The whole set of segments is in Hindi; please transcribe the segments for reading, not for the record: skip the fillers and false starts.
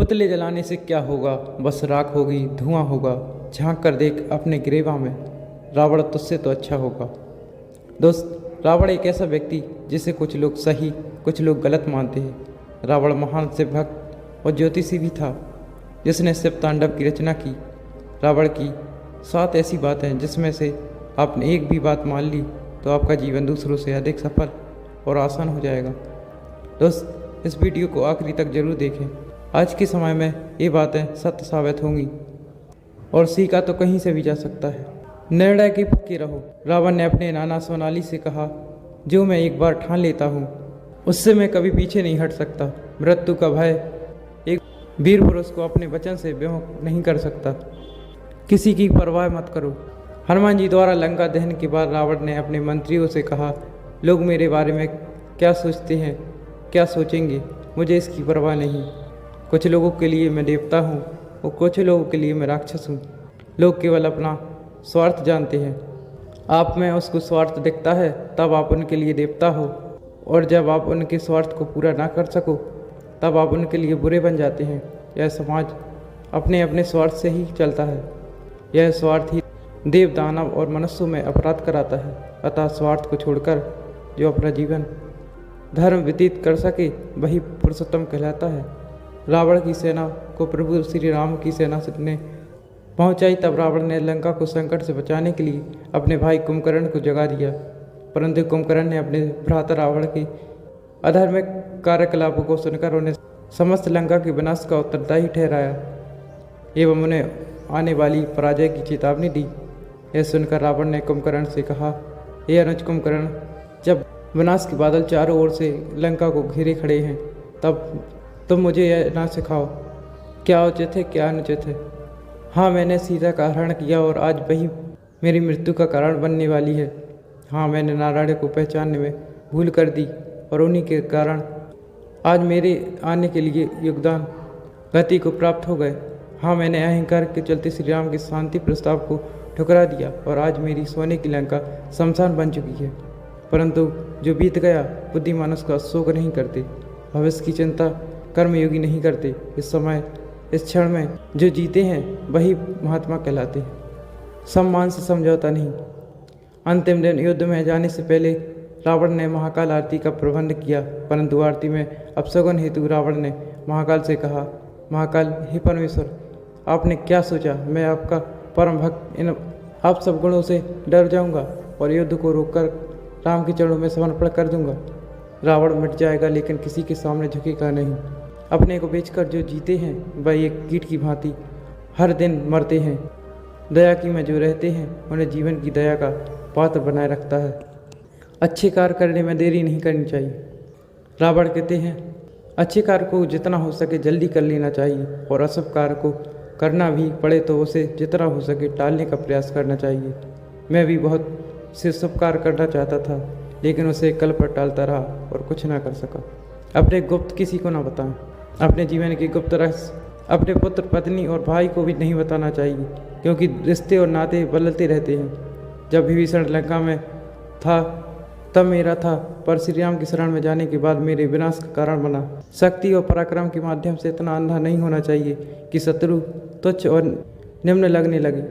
पुतले जलाने से क्या होगा, बस राख होगी, धुआं होगा। झांक कर देख अपने गिरेवा में, रावण तुझसे तो अच्छा होगा। दोस्त, रावण एक ऐसा व्यक्ति जिसे कुछ लोग सही कुछ लोग गलत मानते हैं। रावण महान शिव भक्त और ज्योतिषी भी था, जिसने शिव तांडव की रचना की। रावण की 7 ऐसी बातें हैं जिसमें से आपने एक भी बात मान ली तो आपका जीवन दूसरों से अधिक सफल और आसान हो जाएगा। दोस्त, इस वीडियो को आखिरी तक जरूर देखें। आज के समय में ये बातें सत्य साबित होंगी और सीखा तो कहीं से भी जा सकता है। निर्णय की पक्की रहो। रावण ने अपने नाना सोनाली से कहा, जो मैं एक बार ठान लेता हूँ उससे मैं कभी पीछे नहीं हट सकता। मृत्यु का भय एक वीर पुरुष को अपने वचन से विमुख नहीं कर सकता। किसी की परवाह मत करो। हनुमान जी द्वारा लंका दहन के बाद रावण ने अपने मंत्रियों से कहा, लोग मेरे बारे में क्या सोचते हैं, क्या सोचेंगे, मुझे इसकी परवाह नहीं। कुछ लोगों के लिए मैं देवता हूँ और कुछ लोगों के लिए मैं राक्षस हूँ। लोग केवल अपना स्वार्थ जानते हैं। आप में उसको स्वार्थ दिखता है तब आप उनके लिए देवता हो, और जब आप उनके स्वार्थ को पूरा ना कर सको तब आप उनके लिए बुरे बन जाते हैं। यह समाज अपने अपने स्वार्थ से ही चलता है। यह स्वार्थ ही देव, दानव और मनुष्यों में अपराध कराता है। अतः स्वार्थ को छोड़कर जो अपना जीवन धर्म व्यतीत कर सके वही पुरुषोत्तम कहलाता है। रावण की सेना को प्रभु श्री राम की सेना ने पहुंचाई तब रावण ने लंका को संकट से बचाने के लिए अपने भाई कुंभकर्ण को जगा दिया, परंतु कुंभकर्ण ने अपने भ्राता रावण के अधर्मिक कार्यकलापों को सुनकर उन्हें समस्त लंका के विनाश का उत्तरदायी ठहराया एवं उन्हें आने वाली पराजय की चेतावनी दी। यह सुनकर रावण ने कुंभकर्ण से कहा, हे अनुज कुंभकर्ण, जब विनाश के बादल चारों ओर से लंका को घेरे खड़े हैं तब तुम मुझे यह ना सिखाओ क्या उचित है क्या अनुचित है। हाँ, मैंने सीता का हरण किया और आज वही मेरी मृत्यु का कारण बनने वाली है। हाँ, मैंने नारायण को पहचानने में भूल कर दी और उन्हीं के कारण आज मेरे आने के लिए योगदान गति को प्राप्त हो गए। हाँ, मैंने अहंकार के चलते श्री राम के शांति प्रस्ताव को ठुकरा दिया और आज मेरी सोने की लंका शमशान बन चुकी है। परंतु जो बीत गया, बुद्धिमान उसका शोक नहीं करते, भविष्य की चिंता कर्मयोगी नहीं करते। इस समय इस क्षण में जो जीते हैं वही महात्मा कहलाते हैं। सम्मान से समझौता नहीं। अंतिम दिन युद्ध में जाने से पहले रावण ने महाकाल आरती का प्रबंध किया, परंतु आरती में अपशगुन हेतु रावण ने महाकाल से कहा, महाकाल, हे परमेश्वर, आपने क्या सोचा? मैं आपका परम भक्त इन आप सब गुणों से डर जाऊंगा और युद्ध को रोककर राम के चरणों में समर्पण कर दूंगा। रावण मिट जाएगा लेकिन किसी के सामने झुकेगा नहीं। अपने को बेचकर जो जीते हैं वह एक कीट की भांति हर दिन मरते हैं। दया की में जो रहते हैं उन्हें जीवन की दया का पात्र बनाए रखता है। अच्छे कार्य करने में देरी नहीं करनी चाहिए। रावण कहते हैं, अच्छे कार्य को जितना हो सके जल्दी कर लेना चाहिए और अशुभ कार्य को करना भी पड़े तो उसे जितना हो सके टालने का प्रयास करना चाहिए। मैं भी बहुत से शुभ कार्य करना चाहता था लेकिन उसे कल पर टालता रहा और कुछ ना कर सका। अपने गुप्त किसी को ना बताएं। अपने जीवन के गुप्त रहस्य अपने पुत्र, पत्नी और भाई को भी नहीं बताना चाहिए, क्योंकि रिश्ते और नाते बदलते रहते हैं। जब विभीषण लंका में था तब मेरा था, पर श्री राम की शरण में जाने के बाद मेरे विनाश का कारण बना। शक्ति और पराक्रम के माध्यम से इतना अंधा नहीं होना चाहिए कि शत्रु तुच्छ और निम्न लगने लगे।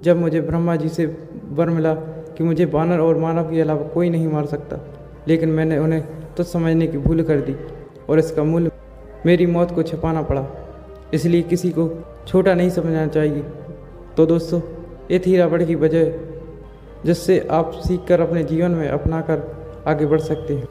जब मुझे ब्रह्मा जी से वर मिला कि मुझे वानर और मानव के अलावा कोई नहीं मार सकता, लेकिन मैंने उन्हें तुच्छ समझने की भूल कर दी और इसका मूल्य मेरी मौत को छिपाना पड़ा। इसलिए किसी को छोटा नहीं समझना चाहिए। तो दोस्तों, ये थी रावण की वजह जिससे आप सीखकर अपने जीवन में अपनाकर आगे बढ़ सकते हैं।